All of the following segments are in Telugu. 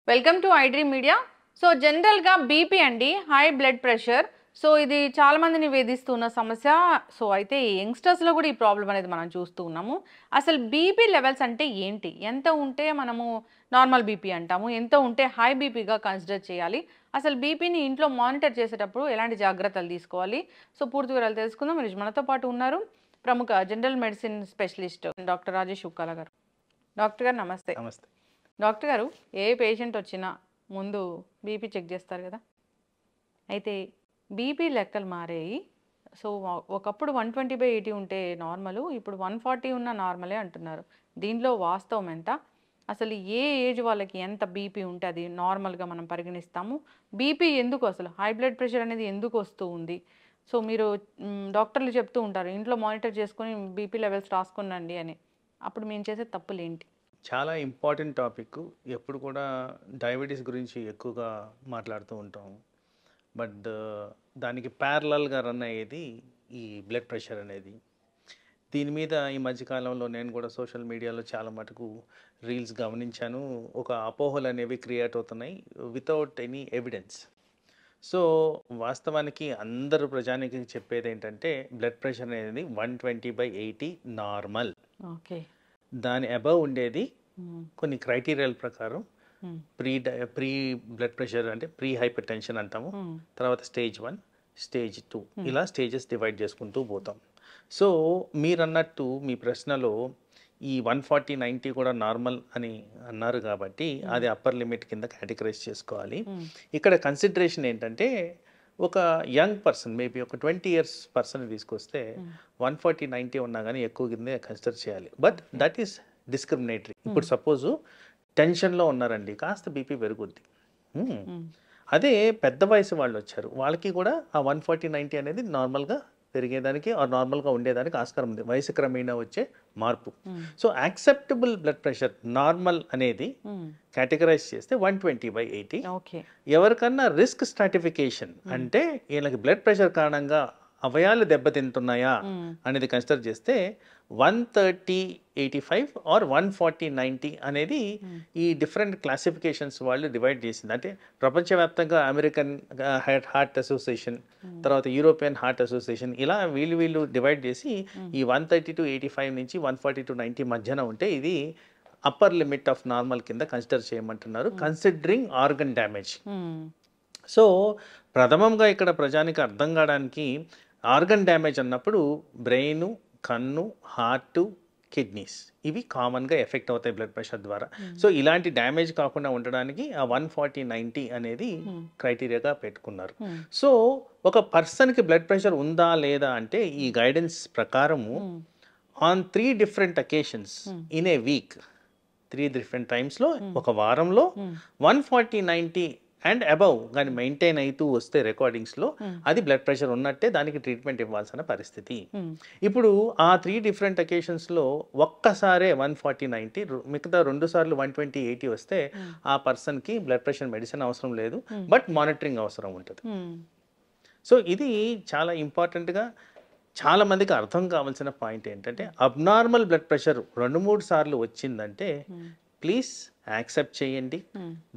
Welcome to iDream media. So జనరల్గా బీపీ అండి, హై బ్లడ్ ప్రెషర్. సో ఇది చాలా మందిని వేధిస్తున్న సమస్య. సో అయితే యంగ్స్టర్స్లో కూడా ఈ ప్రాబ్లం అనేది మనం చూస్తూ ఉన్నాము. అసలు బీపీ లెవెల్స్ అంటే ఏంటి, ఎంత ఉంటే మనము నార్మల్ బీపీ అంటాము, ఎంత ఉంటే హై బీపీగా కన్సిడర్ చేయాలి, అసలు బీపీని ఇంట్లో మానిటర్ చేసేటప్పుడు ఎలాంటి జాగ్రత్తలు తీసుకోవాలి, సో పూర్తి వివరాలు తెలుసుకుందాం. మీరు మనతో పాటు ఉన్నారు ప్రముఖ general medicine specialist doctor Rajesh Ukkala గారు. డాక్టర్ గారు నమస్తే. నమస్తే డాక్టర్ గారు, ఏ పేషెంట్ వచ్చినా ముందు బీపీ చెక్ చేస్తారు కదా, అయితే బీపీ లెక్కలు మారాయి. సో ఒకప్పుడు 120/80 ఉంటే నార్మల్, ఇప్పుడు 140 ఉన్న నార్మలే అంటున్నారు. దీనిలో వాస్తవం ఎంత? అసలు ఏ ఏజ్ వాళ్ళకి ఎంత బీపీ ఉంటే అది నార్మల్గా మనం పరిగణిస్తాము? బీపీ ఎందుకు, అసలు హై బ్లడ్ ప్రెషర్ అనేది ఎందుకు వస్తూ ఉంది? సో మీరు డాక్టర్లు చెప్తూ ఉంటారు ఇంట్లో మానిటర్ చేసుకొని బీపీ లెవెల్స్ రాసుకునండి అని, అప్పుడు మేము చేసే తప్పులు ఏంటి? చాలా ఇంపార్టెంట్ టాపిక్. ఎప్పుడు కూడా డయాబెటీస్ గురించి ఎక్కువగా మాట్లాడుతూ ఉంటాం, బట్ దానికి ప్యారలల్గా రన్ అయ్యేది ఈ బ్లడ్ ప్రెషర్ అనేది. దీని మీద ఈ మధ్యకాలంలో నేను కూడా సోషల్ మీడియాలో చాలా మటుకు రీల్స్ గమనించాను. ఒక అపోహలు అనేవి క్రియేట్ అవుతున్నాయి వితౌట్ ఎనీ ఎవిడెన్స్. సో వాస్తవానికి అందరూ ప్రజానికి చెప్పేది ఏంటంటే బ్లడ్ ప్రెషర్ అనేది 120/80 నార్మల్. ఓకే. దాని అబవ్ ఉండేది కొన్ని క్రైటీరియాల ప్రకారం ప్రీ బ్లడ్ ప్రెషర్ అంటే ప్రీ హైపర్ టెన్షన్ అంటాము, తర్వాత స్టేజ్ 1, స్టేజ్ 2, ఇలా స్టేజెస్ డివైడ్ చేసుకుంటూ పోతాం. సో మీరు అన్నట్టు మీ ప్రశ్నలో ఈ 140/90 కూడా నార్మల్ అని అన్నారు కాబట్టి అది అప్పర్ లిమిట్ కింద కేటగరైజ్ చేసుకోవాలి. ఇక్కడ కన్సిడరేషన్ ఏంటంటే ఒక యంగ్ పర్సన్, మేబీ ఒక 20 years పర్సన్ తీసుకొస్తే 140/90 ఉన్నా కానీ ఎక్కువ కిందే కన్సిడర్ చేయాలి. But that is discriminatory. ఇప్పుడు సపోజు టెన్షన్లో ఉన్నారండి, కాస్త బీపీ పెరుగుద్ది. అదే పెద్ద వయసు వాళ్ళు వచ్చారు, వాళ్ళకి కూడా ఆ 140/90 అనేది నార్మల్గా పెరిగేదానికి నార్మల్గా ఉండేదానికి ఆస్కారం ఉంది, వయసు క్రమేణా వచ్చే మార్పు. So acceptable blood pressure normal అనేది కేటగరైజ్ చేస్తే 120/80. ఎవరికన్నా రిస్క్ స్ట్రాటిఫికేషన్ అంటే వీళ్ళకి బ్లడ్ ప్రెషర్ కారణంగా అవయాలు దెబ్బతింటున్నాయా అనేది కన్సిడర్ చేస్తే 130/85 ఆర్ 140/90 అనేది ఈ డిఫరెంట్ క్లాసిఫికేషన్స్ వాళ్ళు డివైడ్ చేసింది. అంటే ప్రపంచవ్యాప్తంగా అమెరికన్ హార్ట్ అసోసియేషన్, తర్వాత యూరోపియన్ హార్ట్ అసోసియేషన్, ఇలా వీళ్ళు డివైడ్ చేసి ఈ 130/85 నుంచి 140/90 మధ్యన ఉంటే ఇది అప్పర్ లిమిట్ ఆఫ్ నార్మల్ కింద కన్సిడర్ చేయమంటున్నారు, కన్సిడరింగ్ ఆర్గన్ డ్యామేజ్. సో ప్రథమంగా ఇక్కడ ప్రజానికి అర్థం కావడానికి ఆర్గన్ డ్యామేజ్ అన్నప్పుడు బ్రెయిన్, కన్ను, హార్ట్, కిడ్నీస్ ఇవి కామన్గా ఎఫెక్ట్ అవుతాయి బ్లడ్ ప్రెషర్ ద్వారా. సో ఇలాంటి డ్యామేజ్ కాకుండా ఉండడానికి ఆ 140/90 అనేది క్రైటీరియాగా పెట్టుకున్నారు. సో ఒక పర్సన్కి బ్లడ్ ప్రెషర్ ఉందా లేదా అంటే ఈ గైడెన్స్ ప్రకారము on 3 different occasions in a week, 3 different టైమ్స్లో ఒక వారంలో 140/90 అండ్ అబవ్ కానీ మెయింటైన్ అవుతూ వస్తే రికార్డింగ్స్లో అది బ్లడ్ ప్రెషర్ ఉన్నట్టే, దానికి ట్రీట్మెంట్ ఇవ్వాల్సిన పరిస్థితి. ఇప్పుడు ఆ 3 different occasions-లో ఒక్కసారే 140/90, మిగతా 2 సార్లు 120/80 వస్తే ఆ పర్సన్కి బ్లడ్ ప్రెషర్ మెడిసిన్ అవసరం లేదు, బట్ మానిటరింగ్ అవసరం ఉంటుంది. సో ఇది చాలా ఇంపార్టెంట్గా చాలా మందికి అర్థం కావాల్సిన పాయింట్ ఏంటంటే అబ్నార్మల్ బ్లడ్ ప్రెషర్ 2-3 సార్లు వచ్చిందంటే ప్లీజ్ యాక్సెప్ట్ చేయండి.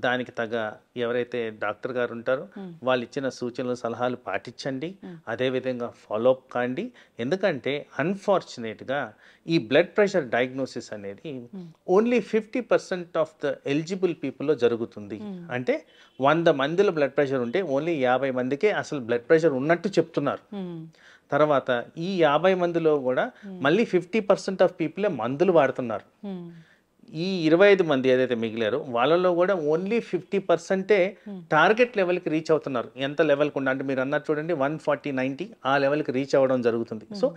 దానికి తగ్గ ఎవరైతే డాక్టర్ గారు ఉంటారో వాళ్ళు ఇచ్చిన సూచనలు సలహాలు పాటించండి, అదేవిధంగా ఫాలో అప్ కాండి. ఎందుకంటే అన్ఫార్చునేట్గా ఈ బ్లడ్ ప్రెషర్ డయాగ్నోసిస్ అనేది ఓన్లీ 50% ఆఫ్ ద ఎలిజిబుల్ పీపుల్లో జరుగుతుంది. అంటే 100 మందిలో బ్లడ్ ప్రెషర్ ఉంటే ఓన్లీ 50 మందికే అసలు బ్లడ్ ప్రెషర్ ఉన్నట్టు చెప్తున్నారు. తర్వాత ఈ 50 మందిలో కూడా మళ్ళీ 50% ఆఫ్ పీపులే మందులు వాడుతున్నారు. ఈ 25 మంది ఏదైతే మిగిలారో వాళ్ళలో కూడా ఓన్లీ 50% టార్గెట్ లెవెల్కి రీచ్ అవుతున్నారు. ఎంత లెవెల్కి ఉండ అంటే మీరు అన్నట్టు చూడండి 140/90 ఆ లెవెల్కి రీచ్ అవ్వడం జరుగుతుంది. సో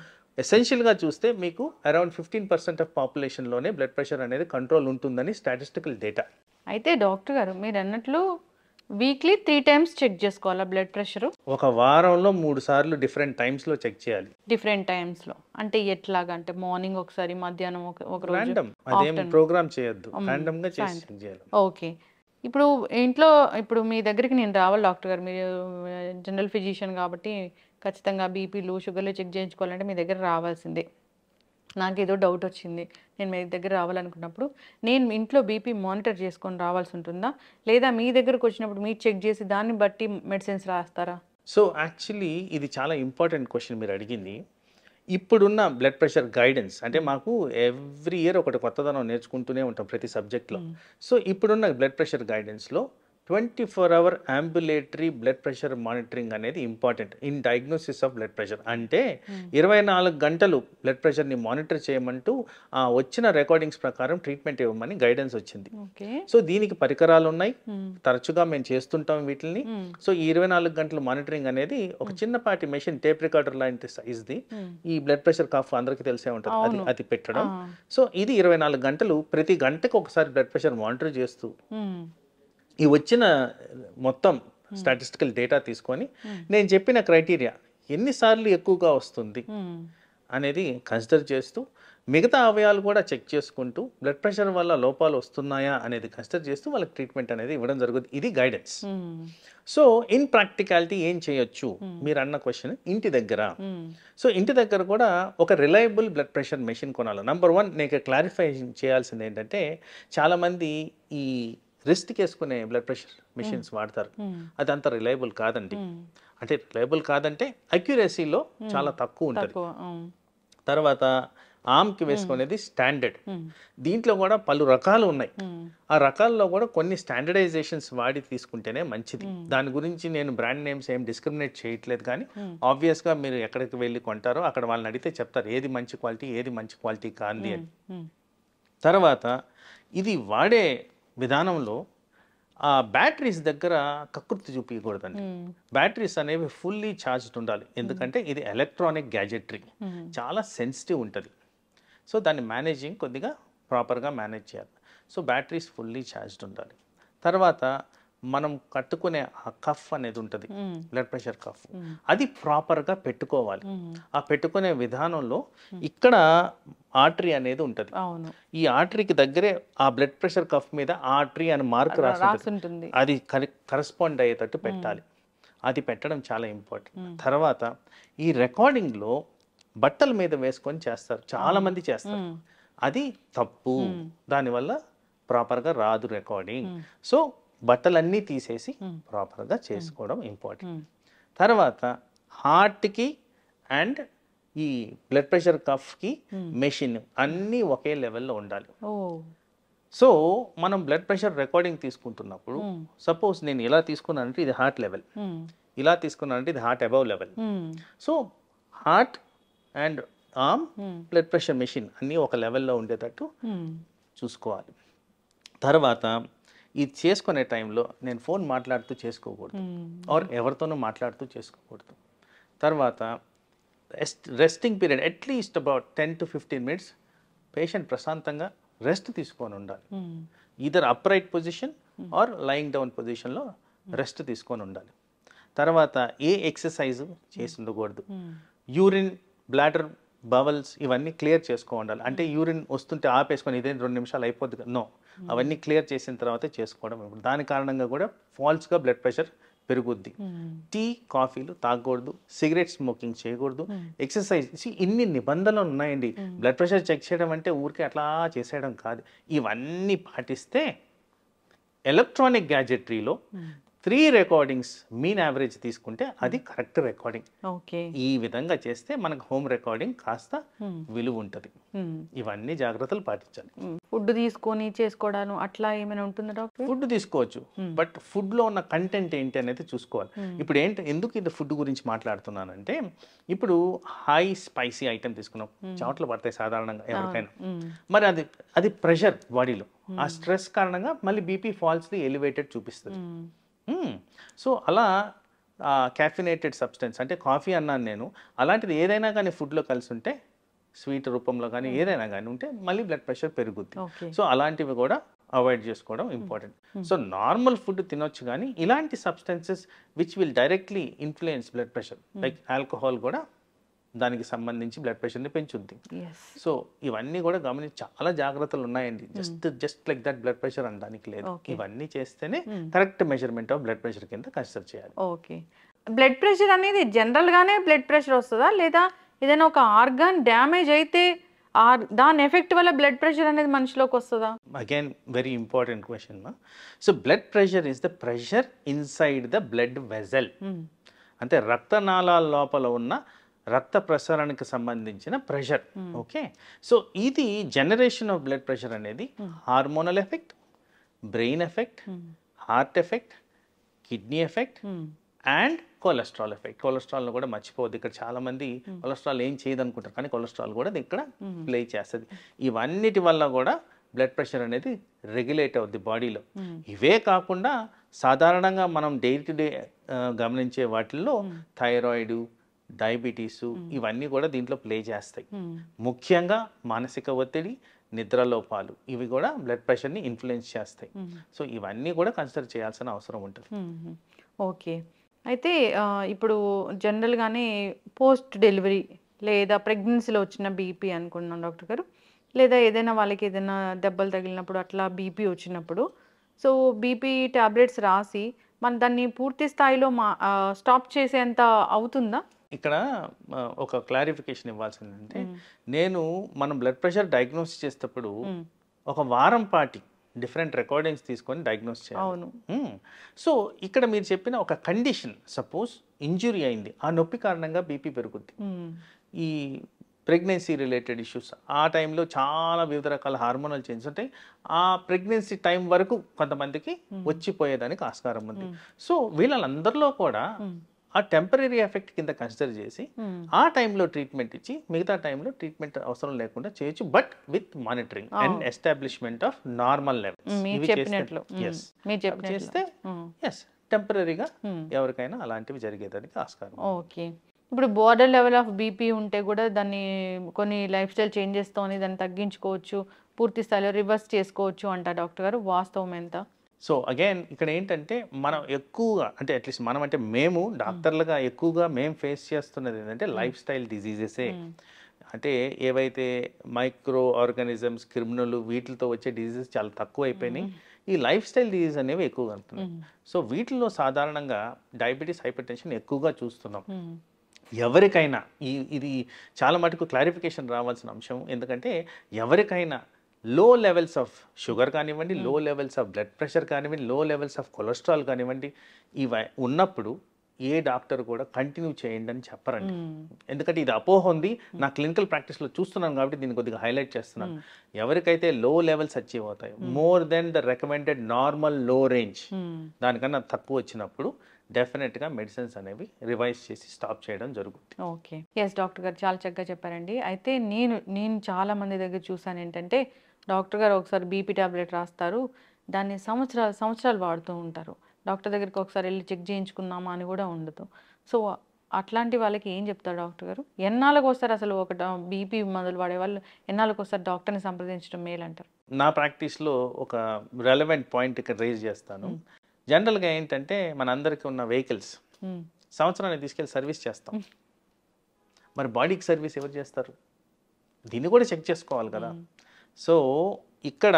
ఎసెన్షియల్గా చూస్తే మీకు అరౌండ్ 15% ఆఫ్ పాపులేషన్లోనే బ్లడ్ ప్రెషర్ అనేది కంట్రోల్ ఉంటుందని స్టాటిస్టికల్ డేటా. అయితే డాక్టర్ గారు మీరు అన్నట్లు వీక్లీ 3 times చెక్ చేసుకోవాలా బ్లడ్ ప్రెషర్? ఒక వారంలో 3 సార్లు డిఫరెంట్ టైమ్స్లో చెక్ చేయాలి. డిఫరెంట్ టైమ్స్లో అంటే ఎట్లాగా? అంటే మార్నింగ్ ఒకసారి, మధ్యాహ్నం ఒక రోజు, రాండమ్, అదేం ప్రోగ్రామ్ చేయొద్దు, రాండమ్గా చేసి చెక్ చేయాలి. ఓకే. ఇప్పుడు ఇంట్లో ఇప్పుడు మీ దగ్గరికి నేను రావాలి డాక్టర్ గారు, మీరు జనరల్ ఫిజిషియన్ కాబట్టి ఖచ్చితంగా బీపీలు, షుగర్లు చెక్ చేయించుకోవాలంటే మీ దగ్గర రావాల్సిందే. నాకేదో డౌట్ వచ్చింది, నేను మీ దగ్గర రావాలనుకున్నప్పుడు నేను ఇంట్లో బీపీ మానిటర్ చేసుకొని రావాల్సి ఉంటుందా, లేదా మీ దగ్గరకు వచ్చినప్పుడు మీరు చెక్ చేసి దాన్ని బట్టి మెడిసిన్స్ రాస్తారా? సో యాక్చువల్లీ ఇది చాలా ఇంపార్టెంట్ క్వశ్చన్ మీరు అడిగింది. ఇప్పుడున్న బ్లడ్ ప్రెషర్ గైడెన్స్ అంటే మాకు ఎవ్రీ ఇయర్ ఒకటి కొత్తదనం నేర్చుకుంటూనే ఉంటాం ప్రతి సబ్జెక్ట్లో. సో ఇప్పుడున్న బ్లడ్ ప్రెషర్ గైడెన్స్లో 24 hour ambulatory blood pressure monitoring అనేది important in diagnosis of blood pressure. అంటే 24 గంటలు బ్లడ్ ప్రెషర్ని మానిటర్ చేయమంటూ వచ్చిన రికార్డింగ్స్ ప్రకారం ట్రీట్మెంట్ ఇవ్వమని గైడెన్స్ వచ్చింది. సో దీనికి పరికరాలు ఉన్నాయి, తరచుగా మేము చేస్తుంటాం వీటిని. సో ఈ 24 గంటల మానిటరింగ్ అనేది ఒక చిన్నపాటి మెషిన్, టేప్ రికార్డర్ లాంటి సైజ్ది, ఈ బ్లడ్ ప్రెషర్ కఫ్ అందరికీ తెలిసే ఉంటుంది, అది పెట్టడం. సో ఇది 24 గంటలు ప్రతి గంటకు ఒకసారి బ్లడ్ ప్రెషర్ మానిటర్ చేస్తూ ఈ వచ్చిన మొత్తం స్టాటిస్టికల్ డేటా తీసుకొని నేను చెప్పిన క్రైటీరియా ఎన్నిసార్లు ఎక్కువగా వస్తుంది అనేది కన్సిడర్ చేస్తూ మిగతా అవయాలు కూడా చెక్ చేసుకుంటూ బ్లడ్ ప్రెషర్ వల్ల లోపాలు వస్తున్నాయా అనేది కన్సిడర్ చేస్తూ వాళ్ళకి ట్రీట్మెంట్ అనేది ఇవ్వడం జరుగుతుంది. ఇది గైడెన్స్. సో ఇన్ ప్రాక్టికాలిటీ ఏం చేయొచ్చు మీరు అన్న క్వశ్చన్, ఇంటి దగ్గర. సో ఇంటి దగ్గర కూడా ఒక రిలయబుల్ బ్లడ్ ప్రెషర్ మెషిన్ కొనాలి. నంబర్ 1 నేను క్లారిఫై చేయాల్సింది ఏంటంటే, చాలామంది ఈ రిస్ట్కి వేసుకునే బ్లడ్ ప్రెషర్ మెషిన్స్ వాడతారు. అది అంత రిలయబుల్ కాదండి. అంటే రిలయబుల్ కాదంటే అక్యురసీలో చాలా తక్కువ ఉంటుంది. తర్వాత ఆర్మ్కి వేసుకునేది స్టాండర్డ్. దీంట్లో కూడా పలు రకాలు ఉన్నాయి. ఆ రకాల్లో కూడా కొన్ని స్టాండర్డైజేషన్స్ వాడి తీసుకుంటేనే మంచిది. దాని గురించి నేను బ్రాండ్ నేమ్స్ ఏం డిస్క్రిమినేట్ చేయట్లేదు, కానీ ఆబ్వియస్గా మీరు ఎక్కడికి వెళ్ళి కొంటారో అక్కడ వాళ్ళని అడిగితే చెప్తారు ఏది మంచి క్వాలిటీ, ఏది మంచి క్వాలిటీ కాంది అని. తర్వాత ఇది వాడే విధానంలో ఆ బ్యాటరీస్ దగ్గర కకృతి చూపించకూడదండి. బ్యాటరీస్ అనేవి ఫుల్లీ ఛార్జ్డ్ ఉండాలి. ఎందుకంటే ఇది ఎలక్ట్రానిక్ గ్యాజెటరీ, చాలా సెన్సిటివ్ ఉంటుంది. సో దాన్ని మేనేజింగ్ కొద్దిగా ప్రాపర్గా మేనేజ్ చేయాలి. సో బ్యాటరీస్ ఫుల్లీ ఛార్జ్డ్ ఉండాలి. తర్వాత మనం కట్టుకునే ఆ కఫ్ అనేది ఉంటుంది, బ్లడ్ ప్రెషర్ కఫ్, అది ప్రాపర్గా పెట్టుకోవాలి. ఆ పెట్టుకునే విధానంలో ఇక్కడ ఆర్టరీ అనేది ఉంటుంది. ఈ ఆర్టరీకి దగ్గరే ఆ బ్లడ్ ప్రెషర్ కఫ్ మీద ఆర్టరీ అని మార్క్ రాసి ఉంటుంది, అది కరెస్పాండ్ అయ్యేటట్టు పెట్టాలి. అది పెట్టడం చాలా ఇంపార్టెంట్. తర్వాత ఈ రికార్డింగ్లో బట్టల మీద వేసుకొని చేస్తారు, చాలా మంది చేస్తారు. అది తప్పు, దానివల్ల ప్రాపర్గా రాదు రికార్డింగ్. సో బట్టలన్నీ తీసేసి ప్రాపర్గా చేసుకోవడం ఇంపార్టెంట్. తర్వాత హార్ట్కి అండ్ ఈ బ్లడ్ ప్రెషర్ కఫ్కి మెషిన్ అన్నీ ఒకే లెవెల్లో ఉండాలి. సో మనం బ్లడ్ ప్రెషర్ రికార్డింగ్ తీసుకుంటున్నప్పుడు సపోజ్ నేను ఇలా తీసుకున్నానంటే ఇది హార్ట్ లెవెల్, ఇలా తీసుకున్నానంటే ఇది heart above level. So heart and arm blood pressure machine అన్నీ ఒక లెవెల్లో ఉండేటట్టు చూసుకోవాలి. తర్వాత ఇది చేసుకునే టైంలో నేను ఫోన్ మాట్లాడుతూ చేసుకోకూడదు, ఆర్ ఎవరితోనూ మాట్లాడుతూ చేసుకోకూడదు. తర్వాత resting period at least about 10 to 15 minutes patient ప్రశాంతంగా రెస్ట్ తీసుకొని ఉండాలి. Either upright position or lying down పొజిషన్లో రెస్ట్ తీసుకొని ఉండాలి. తర్వాత ఏ ఎక్సర్సైజ్ చేసి ఉండకూడదు. యూరిన్, బ్లాడర్, బవల్స్ ఇవన్నీ క్లియర్ చేసుకో ఉండాలి. అంటే యూరిన్ వస్తుంటే ఆపేసుకొని ఇదే 2 నిమిషాలు అయిపోద్ది, నో, అవన్నీ క్లియర్ చేసిన తర్వాతే చేసుకోవడం. దాని కారణంగా కూడా ఫాల్స్గా బ్లడ్ ప్రెషర్ పెరుగుద్ది. టీ, కాఫీలు తాగకూడదు, సిగరెట్ స్మోకింగ్ చేయకూడదు, ఎక్సర్సైజ్. ఇన్ని నిబంధనలు ఉన్నాయండి. బ్లడ్ ప్రెషర్ చెక్ చేయడం అంటే ఊరికే అట్లా చేసేయడం కాదు. ఇవన్నీ పాటిస్తే ఎలక్ట్రానిక్ గ్యాజెటరీలో 3 రికార్డింగ్స్ మీన్ యావరేజ్ తీసుకుంటే అది కరెక్ట్ రికార్డింగ్. ఈ విధంగా చేస్తే మనకు హోమ్ రికార్డింగ్ కాస్త విలువ ఉంటుంది. ఇవన్నీ జాగ్రత్తలు పాటించాలి. ఫుడ్ తీసుకొని చేసుకోవడం అట్లా ఏమైనా ఉంటుందా డాక్టర్? ఫుడ్ తీసుకోవచ్చు, బట్ ఫుడ్లో ఉన్న కంటెంట్ ఏంటి అనేది చూసుకోవాలి. ఇప్పుడు ఎందుకు ఇది ఫుడ్ గురించి మాట్లాడుతున్నానంటే, ఇప్పుడు హై స్పైసీ ఐటెం తీసుకున్నాం, చెమటలు పడతాయి సాధారణంగా ఎవరికైనా. మరి అది ప్రెషర్ బాడీలో, ఆ స్ట్రెస్ కారణంగా మళ్ళీ బీపీ ఫాల్స్ది ఎలివేటెడ్ చూపిస్తుంది. సో అలా క్యాఫినేటెడ్ సబ్స్టెన్స్ అంటే కాఫీ అన్నాను నేను, అలాంటిది ఏదైనా కానీ ఫుడ్లో కలిసి ఉంటే, స్వీట్ రూపంలో కానీ ఏదైనా కానీ ఉంటే మళ్ళీ బ్లడ్ ప్రెషర్ పెరుగుద్ది. సో అలాంటివి కూడా అవాయిడ్ చేసుకోవడం ఇంపార్టెంట్. సో నార్మల్ ఫుడ్ తినొచ్చు, కానీ ఇలాంటి substances which will directly influence blood pressure, like alcohol కూడా దానికి సంబంధించి బ్లడ్ ప్రెషర్ని పెంచుద్ది. సో ఇవన్నీ కూడా గమనించి చాలా జాగ్రత్తలు ఉన్నాయండి. Just like that blood pressure అనడానికి లేదు. ఇవన్నీ చేస్తేనే correct measurement of blood pressure కింద కన్సిడర్ చేయాలి. ఓకే. బ్లడ్ ప్రెషర్ అనేది జనరల్గానే బ్లడ్ ప్రెషర్ వస్తుందా, లేదా ఏదైనా ఒక ఆర్గాన్ డ్యామేజ్ అయితే దాని ఎఫెక్ట్ వల్ల బ్లడ్ ప్రెషర్ అనేది మనిషిలోకి వస్తుందా? అగైన్ వెరీ ఇంపార్టెంట్ క్వశ్చన్ మా. So blood pressure is the pressure inside the blood vessel. అంటే రక్తనాళాల లోపల ఉన్న రక్త ప్రసరణకి సంబంధించిన ప్రెషర్. ఓకే, సో ఇది జనరేషన్ ఆఫ్ బ్లడ్ ప్రెషర్ అనేది hormonal effect, brain effect, heart effect, kidney effect and cholesterol effect. కొలెస్ట్రాల్ను కూడా మర్చిపోవద్దు. ఇక్కడ చాలా మంది కొలెస్ట్రాల్ ఏం చేయదు అనుకుంటారు, కానీ కొలెస్ట్రాల్ కూడా ఇక్కడ ప్లే చేస్తుంది. ఇవన్నిటి వల్ల కూడా బ్లడ్ ప్రెషర్ అనేది రెగ్యులేట్ అవుద్ది బాడీలో. ఇవే కాకుండా సాధారణంగా మనం డే టు డే గమనించే వాటిల్లో థైరాయిడ్, డయాబెటీసు ఇవన్నీ కూడా దీంట్లో ప్లే చేస్తాయి. ముఖ్యంగా మానసిక ఒత్తిడి, నిద్రలోపాలు ఇవి కూడా బ్లడ్ ప్రెషర్ని ఇన్ఫ్లుయెన్స్ చేస్తాయి. సో ఇవన్నీ కూడా కన్సిడర్ చేయాల్సిన అవసరం ఉంటుంది. ఓకే, అయితే ఇప్పుడు జనరల్గానే పోస్ట్ డెలివరీ లేదా ప్రెగ్నెన్సీలో వచ్చిన బీపీ అనుకున్నాం డాక్టర్ గారు, లేదా ఏదైనా వాళ్ళకి ఏదైనా దెబ్బలు తగిలినప్పుడు అట్లా బీపీ వచ్చినప్పుడు, సో బీపీ టాబ్లెట్స్ రాసి మన దాన్ని పూర్తి స్థాయిలో స్టాప్ చేసేంత అవుతుందా? ఇక్కడ ఒక క్లారిఫికేషన్ ఇవ్వాల్సింది అంటే, మనం బ్లడ్ ప్రెషర్ డయాగ్నోస్ చేసేటప్పుడు ఒక వారం పాటి డిఫరెంట్ రికార్డింగ్స్ తీసుకొని డయాగ్నోస్ చేయాలి. సో ఇక్కడ మీరు చెప్పిన ఒక కండిషన్, సపోజ్ ఇంజురీ అయింది, ఆ నొప్పి కారణంగా బీపీ పెరుగుద్ది. ఈ ప్రెగ్నెన్సీ రిలేటెడ్ ఇష్యూస్, ఆ టైంలో చాలా వివిధ రకాల హార్మోనల్ చేంజెస్ ఉంటాయి. ఆ ప్రెగ్నెన్సీ టైం వరకు కొంతమందికి వచ్చిపోయేదానికి ఆస్కారం ఉంది. సో వీళ్ళందరిలో కూడా ఆ టెంపరీ ఎఫెక్ట్ కింద కన్సిడర్ చేసి ఆ టైంలో ట్రీట్మెంట్ ఇచ్చి మిగతా టైంలో ట్రీట్మెంట్ అవసరం లేకుండా చేయొచ్చు, but with monitoring and establishment of normal levels చేస్తే టెంపరీగా ఎవరికైనా అలాంటివి జరిగేదానికి ఆస్కారం. ఓకే, ఇప్పుడు బోర్డర్ లెవెల్ ఆఫ్ బీపీ ఉంటే కూడా దాన్ని కొన్ని లైఫ్ స్టైల్ చేంజెస్తోని దాన్ని తగ్గించుకోవచ్చు, పూర్తి స్థాయిలో రివర్స్ చేసుకోవచ్చు అంట డాక్టర్ గారు, వాస్తవం ఎంత? సో అగైన్ ఇక్కడ ఏంటంటే మనం ఎక్కువగా అంటే అట్లీస్ట్ మనం అంటే మేము డాక్టర్లుగా ఎక్కువగా మేము ఫేస్ చేస్తున్నది ఏంటంటే లైఫ్ స్టైల్ డిజీజెసే. అంటే ఏవైతే మైక్రో ఆర్గానిజమ్స్, క్రిమినల్ వీటితో వచ్చే డిజీజెస్ చాలా తక్కువ అయిపోయినాయి. ఈ లైఫ్ స్టైల్ డిజీజ్ అనేవి ఎక్కువగా ఉంటున్నాయి. సో వీటిలో సాధారణంగా డయాబెటీస్, హైపర్ టెన్షన్ ఎక్కువగా చూస్తున్నాం. ఎవరికైనా ఇది చాలా మటుకు క్లారిఫికేషన్ రావాల్సిన అంశం. ఎందుకంటే ఎవరికైనా లో లెవెల్స్ ఆఫ్ షుగర్ కానివ్వండి, లో లెవెల్స్ ఆఫ్ బ్లడ్ ప్రెషర్ కానివ్వండి, లో లెవెల్స్ ఆఫ్ కొలెస్ట్రాల్ కానివ్వండి, ఇవి ఉన్నప్పుడు ఏ డాక్టర్ కూడా కంటిన్యూ చేయండి అని చెప్పరండి. ఎందుకంటే ఇది అపోహ ఉంది. నా క్లినికల్ ప్రాక్టీస్లో చూస్తున్నాను కాబట్టి దీన్ని కొద్దిగా హైలైట్ చేస్తున్నాను. ఎవరికైతే లో లెవెల్స్ అచీవ్ అవుతాయి, more than the recommended normal లో రేంజ్, దానికన్నా తక్కువ వచ్చినప్పుడు డెఫినెట్గా మెడిసిన్స్ అనేవి రివైజ్ చేసి స్టాప్ చేయడం జరుగుతుంది. ఓకే, ఎస్ డాక్టర్ గారు చాలా చక్కగా చెప్పారండి. అయితే నేను చాలా మంది దగ్గర చూసాను ఏంటంటే, డాక్టర్ గారు ఒకసారి బీపీ టాబ్లెట్ రాస్తారు, దాన్ని సంవత్సరాలు వాడుతూ ఉంటారు. డాక్టర్ దగ్గరికి ఒకసారి వెళ్ళి చెక్ చేయించుకున్నామా అని కూడా ఉండదు. సో అట్లాంటి వాళ్ళకి ఏం చెప్తారు డాక్టర్ గారు? ఎన్నాళ్ళకి వస్తారు అసలు ఒక బీపీ మందులు వాడే వాళ్ళు ఎన్నాళ్ళకి వస్తారు డాక్టర్ని సంప్రదించడం మేలు అంటారు? నా ప్రాక్టీస్లో ఒక రెలవెంట్ పాయింట్ ఇక్కడ రేజ్ చేస్తాను. జనరల్గా ఏంటంటే మనందరికీ ఉన్న వెహికల్స్ సంవత్సరాన్ని తీసుకెళ్ళి సర్వీస్ చేస్తాం. మరి బాడీకి సర్వీస్ ఎవరు చేస్తారు? దీన్ని కూడా చెక్ చేసుకోవాలి కదా. సో ఇక్కడ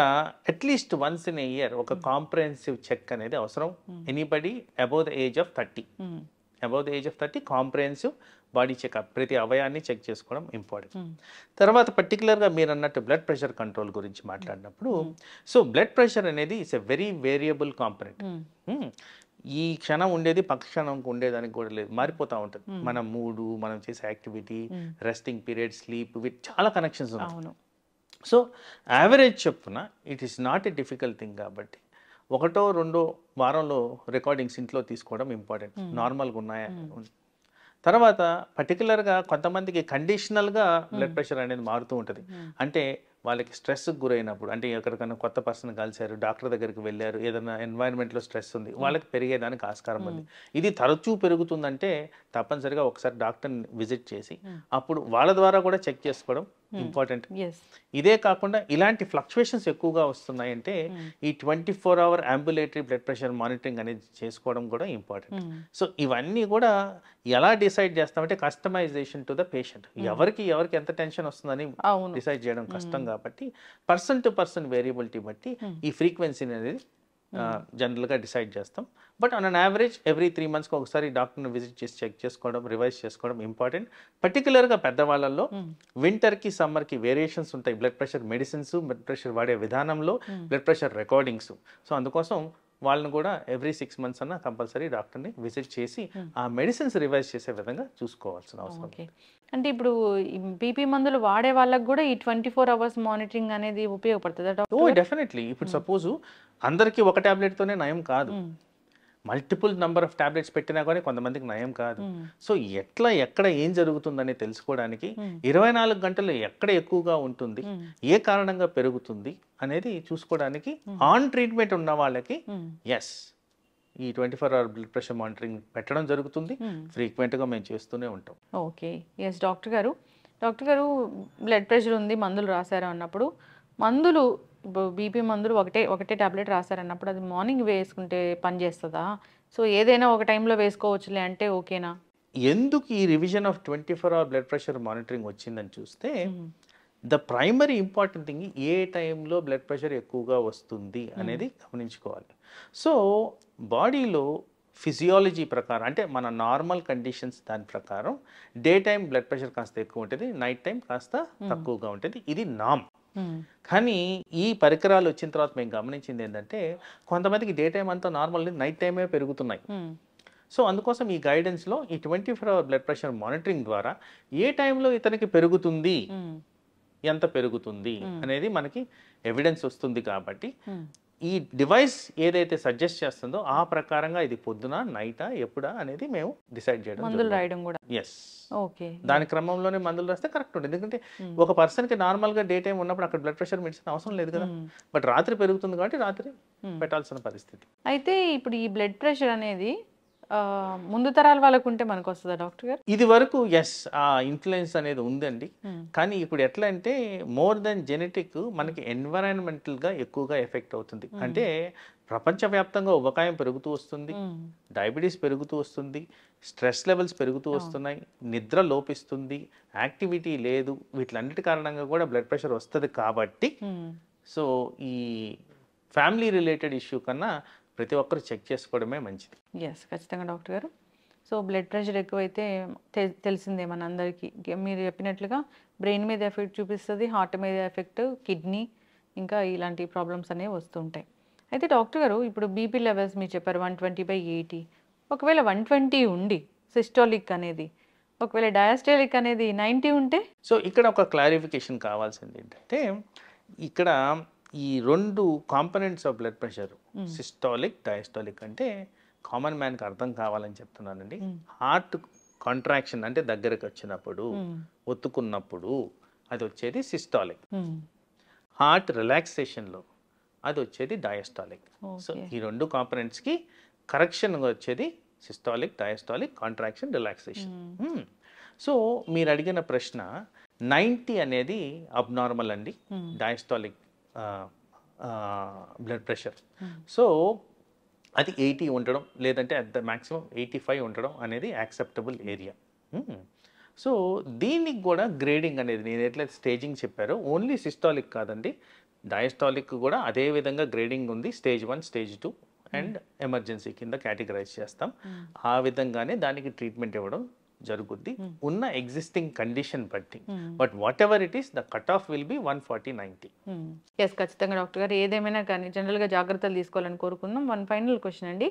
at least once in a year ఒక కాంప్రహెన్సివ్ చెక్ అనేది అవసరం. Anybody above the age of 30 comprehensive body checkup, ప్రతి అవయాన్ని చెక్ చేసుకోవడం ఇంపార్టెంట్. తర్వాత పర్టికులర్గా మీరు అన్నట్టు బ్లడ్ ప్రెషర్ కంట్రోల్ గురించి మాట్లాడినప్పుడు, సో బ్లడ్ ప్రెషర్ అనేది it's a very variable component. ఈ క్షణం ఉండేది పక్క క్షణంకి ఉండేదానికి కూడా లేదు, మారిపోతూ ఉంటుంది. మన మూడు, మనం చేసే యాక్టివిటీ, రెస్టింగ్ పీరియడ్, స్లీప్, వీటి చాలా కనెక్షన్స్ ఉన్నాయి. సో యావరేజ్ చెప్పున it is not a difficult thing. కాబట్టి 1-2 వారంలో రికార్డింగ్స్ ఇంట్లో తీసుకోవడం ఇంపార్టెంట్, నార్మల్గా ఉన్నాయా. తర్వాత పర్టికులర్గా కొంతమందికి కండిషనల్గా బ్లడ్ ప్రెషర్ అనేది మారుతూ ఉంటుంది. అంటే వాళ్ళకి స్ట్రెస్కి గురైనప్పుడు, అంటే ఎక్కడికైనా కొత్త పర్సన్ కలిశారు, డాక్టర్ దగ్గరికి వెళ్ళారు, ఏదైనా ఎన్వైరన్మెంట్లో స్ట్రెస్ ఉంది, వాళ్ళకి పెరిగేదానికి ఆస్కారం ఉంది. ఇది తరచూ పెరుగుతుందంటే తప్పనిసరిగా ఒకసారి డాక్టర్ని విజిట్ చేసి అప్పుడు వాళ్ళ ద్వారా కూడా చెక్ చేసుకోవడం ఇంపార్టెంట్. ఇదే కాకుండా ఇలాంటి ఫ్లక్చువేషన్స్ ఎక్కువగా వస్తున్నాయంటే ఈ 24 hour ambulatory blood pressure monitoring అనేది చేసుకోవడం కూడా ఇంపార్టెంట్. సో ఇవన్నీ కూడా ఎలా డిసైడ్ చేస్తామంటే కస్టమైజేషన్ టు ద పేషెంట్. ఎవరికి ఎంత టెన్షన్ వస్తుందని డిసైడ్ చేయడం కష్టం కాబట్టి పర్సన్ టు పర్సన్ వేరియబిలిటీ బట్టి ఈ ఫ్రీక్వెన్సీ అనేది జనరల్గా డిసైడ్ చేస్తాం. But on an average every 3 monthsకి ఒకసారి డాక్టర్ని విజిట్ చేసి చెక్ చేసుకోవడం, రివైజ్ చేసుకోవడం ఇంపార్టెంట్. పర్టికులర్గా పెద్దవాళ్ళల్లో వింటర్కి సమ్మర్కి వేరియేషన్స్ ఉంటాయి. Blood pressure medicines, blood pressure వాడే విధానంలో, బ్లడ్ ప్రెషర్ రికార్డింగ్స్. సో అందుకోసం వాళ్ళని కూడా ఎవ్రీ 6 months అన్న కంపల్సరీ డాక్టర్ని విజిట్ చేసి ఆ మెడిసిన్స్ రివైజ్ చేసే విధంగా చూసుకోవాల్సిన అవసరం. ఓకే. అంటే ఇప్పుడు బీపీ మందులు వాడే వాళ్ళకి కూడా ఈ 24 hours మానిటరింగ్ అనేది ఉపయోగపడుతుందా డాక్టర్? డెఫినెట్లీ. ఇప్పుడు సపోజ్ అందరికీ ఒక టాబ్లెట్తోనే నయం కాదు, మల్టిపుల్ నంబర్ ఆఫ్ టాబ్లెట్స్ పెట్టినా కానీ కొంతమందికి నయం కాదు. సో ఎక్కడ ఏం జరుగుతుందని తెలుసుకోవడానికి 24 గంటలు ఎక్కడ ఎక్కువగా ఉంటుంది, ఏ కారణంగా పెరుగుతుంది అనేది చూసుకోవడానికి ఆన్ ట్రీట్మెంట్ ఉన్న వాళ్ళకి ఎస్ ఈ 24-hour బ్లడ్ ప్రెషర్ మానిటరింగ్ పెట్టడం జరుగుతుంది. ఫ్రీక్వెంట్గా మేము చేస్తూనే ఉంటాం. ఓకే. ఎస్ డాక్టర్ గారు. బ్లడ్ ప్రెషర్ ఉంది, మందులు రాశారు అన్నప్పుడు, మందులు బీపీ మందులు ఒకటే టాబ్లెట్ రాశారన్నప్పుడు అది మార్నింగ్ వేసుకుంటే పని చేస్తుందా? సో ఏదైనా ఒక టైంలో వేసుకోవచ్చులే అంటే ఓకేనా? ఎందుకు ఈ revision of 24-hour blood pressure monitoring వచ్చిందని చూస్తే, ద ప్రైమరీ ఇంపార్టెంట్ థింగ్ ఏ టైంలో బ్లడ్ ప్రెషర్ ఎక్కువగా వస్తుంది అనేది గమనించుకోవాలి. సో బాడీలో ఫిజియాలజీ ప్రకారం, అంటే మన నార్మల్ కండిషన్స్ దాని ప్రకారం డే టైం బ్లడ్ ప్రెషర్ కాస్త ఎక్కువ ఉంటుంది, నైట్ టైం కాస్త తక్కువగా ఉంటుంది. ఇది నామ్. కానీ ఈ పరికరాలు వచ్చిన తర్వాత మేము గమనించింది ఏంటంటే, కొంతమందికి డే టైం అంతా నార్మల్, నైట్ టైమే పెరుగుతున్నాయి. సో అందుకోసం ఈ గైడెన్స్లో ఈ 24-hour బ్లడ్ ప్రెషర్ మానిటరింగ్ ద్వారా ఏ టైంలో ఇతనికి పెరుగుతుంది, ఎంత పెరుగుతుంది అనేది మనకి ఎవిడెన్స్ వస్తుంది. కాబట్టి ఈ డివైస్ ఏదైతే సజెస్ట్ చేస్తుందో ఆ ప్రకారంగా ఇది పొద్దున, నైటా, ఎప్పుడా అనేది మేము డిసైడ్ చేయడం. మందులు రాయడం కూడా ఎస్. ఓకే. దాని క్రమంలోనే మందులు రాస్తే కరెక్ట్ ఉంటుంది. ఎందుకంటే ఒక పర్సన్కి నార్మల్గా డే టైం ఉన్నప్పుడు అక్కడ బ్లడ్ ప్రెషర్ మెడిసిన్ అవసరం లేదు కదా, బట్ రాత్రి పెరుగుతుంది కాబట్టి రాత్రి పెట్టాల్సిన పరిస్థితి. అయితే ఇప్పుడు ఈ బ్లడ్ ప్రెషర్ అనేది ముందు తరాల వాళ్ళకు ఉంటే మనకు వస్తుందా డాక్టర్ గారు? ఇది వరకు ఎస్ ఆ ఇన్ఫ్లుయెన్స్ అనేది ఉందండి. కానీ ఇప్పుడు ఎట్లా అంటే మోర్ దెన్ జెనెటిక్ మనకి ఎన్విరాన్మెంటల్గా ఎక్కువగా ఎఫెక్ట్ అవుతుంది. అంటే ప్రపంచవ్యాప్తంగా ఉబకాయం పెరుగుతూ వస్తుంది, డయాబెటీస్ పెరుగుతూ వస్తుంది, స్ట్రెస్ లెవెల్స్ పెరుగుతూ వస్తున్నాయి, నిద్ర లోపిస్తుంది, యాక్టివిటీ లేదు, వీటిలన్నిటి కారణంగా కూడా బ్లడ్ ప్రెషర్ వస్తుంది. కాబట్టి సో ఈ ఫ్యామిలీ రిలేటెడ్ ఇష్యూ కన్నా ప్రతి ఒక్కరు చెక్ చేసుకోవడమే మంచిది. ఎస్, ఖచ్చితంగా డాక్టర్ గారు. సో బ్లడ్ ప్రెషర్ ఎక్కువైతే తెలిసిందే మనందరికీ, మీరు చెప్పినట్లుగా బ్రెయిన్ మీద ఎఫెక్ట్ చూపిస్తుంది, హార్ట్ మీద ఎఫెక్ట్, కిడ్నీ, ఇంకా ఇలాంటి ప్రాబ్లమ్స్ అనేవి వస్తుంటాయి. అయితే డాక్టర్ గారు ఇప్పుడు బీపీ లెవెల్స్ మీరు చెప్పారు 120/80. ఒకవేళ 120 ఉండి సిస్టోలిక్ అనేది, ఒకవేళ డయాస్టోలిక్ అనేది 90 ఉంటే? సో ఇక్కడ ఒక క్లారిఫికేషన్ కావాల్సింది ఏంటంటే, ఇక్కడ ఈ 2 components of blood pressure systolic, diastolic అంటే కామన్ మ్యాన్కి అర్థం కావాలని చెప్తున్నానండి. హార్ట్ కాంట్రాక్షన్ అంటే దగ్గరకు వచ్చినప్పుడు, ఒత్తుకున్నప్పుడు అది వచ్చేది సిస్టాలిక్. హార్ట్ రిలాక్సేషన్లో అది వచ్చేది డయాస్టాలిక్. సో ఈ 2 కాంపనెంట్స్కి కరెక్షన్గా వచ్చేది systolic, diastolic, contraction, relaxation. So మీరు అడిగిన ప్రశ్న 90 అనేది అబ్నార్మల్ అండి, డయాస్టాలిక్ బ్లడ్ ప్రెషర్. సో అది 80 ఉండడం, లేదంటే అట్ ద మ్యాక్సిమం 85 ఉండడం అనేది యాక్సెప్టబుల్ ఏరియా. సో దీనికి కూడా గ్రేడింగ్ అనేది నేను ఎట్లయితే స్టేజింగ్ చెప్పారో ఓన్లీ సిస్టాలిక్ కాదండి, డయాస్టాలిక్ కూడా అదే విధంగా గ్రేడింగ్ ఉంది. స్టేజ్ 1, స్టేజ్ 2 అండ్ ఎమర్జెన్సీ కింద కేటగరైజ్ చేస్తాం. ఆ విధంగానే దానికి ట్రీట్మెంట్ ఇవ్వడం జరుగుద్ది ఉన్న ఎగ్జిస్టింగ్ కండిషన్ బట్టి. But whatever it is the cut off will be 140/90. Yes, ఖచ్చితంగా డాక్టర్ గారు. ఏదేమైనా కానీ జనరల్గా జాగ్రత్తలు తీసుకోవాలని కోరుకుందాం. వన్ ఫైనల్ క్వశ్చన్ అండి.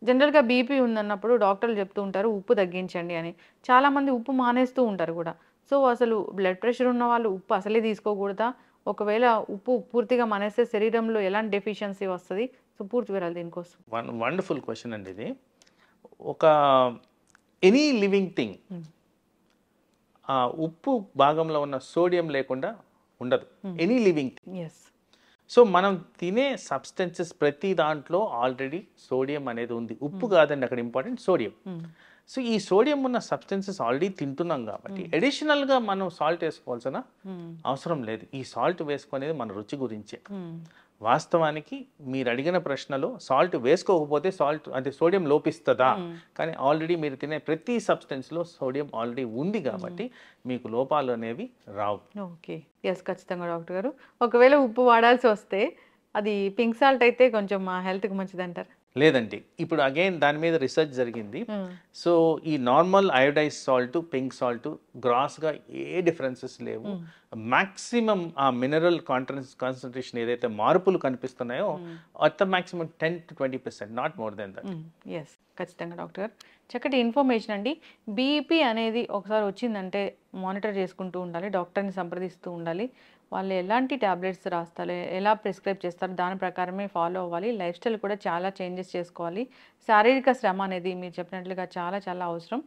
జనరల్గా బీపీ ఉందన్నప్పుడు డాక్టర్లు చెప్తూ ఉంటారు ఉప్పు తగ్గించండి అని. చాలామంది ఉప్పు మానేస్తూ ఉంటారు కూడా. సో అసలు బ్లడ్ ప్రెషర్ ఉన్న వాళ్ళు ఉప్పు అసలే తీసుకోకూడదా? ఒకవేళ ఉప్పు పూర్తిగా మానేస్తే శరీరంలో ఎలాంటి డెఫిషియన్సీ వస్తుంది? సో పూర్తి వివరాలు దీనికోసం. వండర్ఫుల్ క్వశ్చన్ అండి ఇది. ఒక ఎనీ లివింగ్ థింగ్ ఆ ఉప్పు భాగంలో ఉన్న సోడియం లేకుండా ఉండదు. Any living thing. సో మనం తినే సబ్స్టెన్సెస్ ప్రతి దాంట్లో ఆల్రెడీ సోడియం అనేది ఉంది. ఉప్పు కాదండి అక్కడ ఇంపార్టెంట్, సోడియం. సో ఈ సోడియం ఉన్న సబ్స్టెన్సెస్ ఆల్రెడీ తింటున్నాం కాబట్టి అడిషనల్గా మనం సాల్ట్ వేసుకోవాల్సిన అవసరం లేదు. ఈ సాల్ట్ వేసుకునేది మన రుచి గురించే. వాస్తవానికి మీరు అడిగిన ప్రశ్నలో సాల్ట్ వేసుకోకపోతే సాల్ట్ అంటే సోడియం లోపిస్తుందా, కానీ ఆల్రెడీ మీరు తినే ప్రతి సబ్స్టెన్స్లో సోడియం ఆల్రెడీ ఉంది కాబట్టి మీకు లోపాలు అనేవి రావు. ఓకే, ఎస్, ఖచ్చితంగా డాక్టర్ గారు. ఒకవేళ ఉప్పు వాడాల్సి వస్తే అది పింక్ సాల్ట్ అయితే కొంచెం మా హెల్త్కి మంచిది అంటారు. లేదండి, ఇప్పుడు అగైన్ దాని మీద రీసెర్చ్ జరిగింది. సో ఈ normal iodised salt, pink salt గ్రాస్గా ఏ డిఫరెన్సెస్ లేవు. మాక్సిమం ఆ మినరల్ కాన్సన్ట్రేషన్ ఏదైతే మార్పులు కనిపిస్తున్నాయో at the maximum 10-20%, not more than that. Yes, ఖచ్చితంగా డాక్టర్ గారు చక్కటి ఇన్ఫర్మేషన్ అండి. బీపీ అనేది ఒకసారి వచ్చిందంటే మానిటర్ చేసుకుంటూ ఉండాలి, డాక్టర్ని సంప్రదిస్తూ ఉండాలి. వాళ్ళు ఎలాంటి ట్యాబ్లెట్స్ రాస్తారు, ఎలా ప్రిస్క్రైబ్ చేస్తారు, దాని ప్రకారమే ఫాలో అవ్వాలి. లైఫ్ స్టైల్ కూడా చాలా చేంజెస్ చేసుకోవాలి. శారీరక శ్రమ అనేది మీరు చెప్పినట్లుగా చాలా చాలా అవసరం.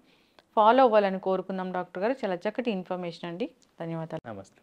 ఫాలో అవ్వాలని కోరుకుందాం డాక్టర్ గారు. చాలా చక్కటి ఇన్ఫర్మేషన్ అండి. ధన్యవాదాలు. నమస్తే.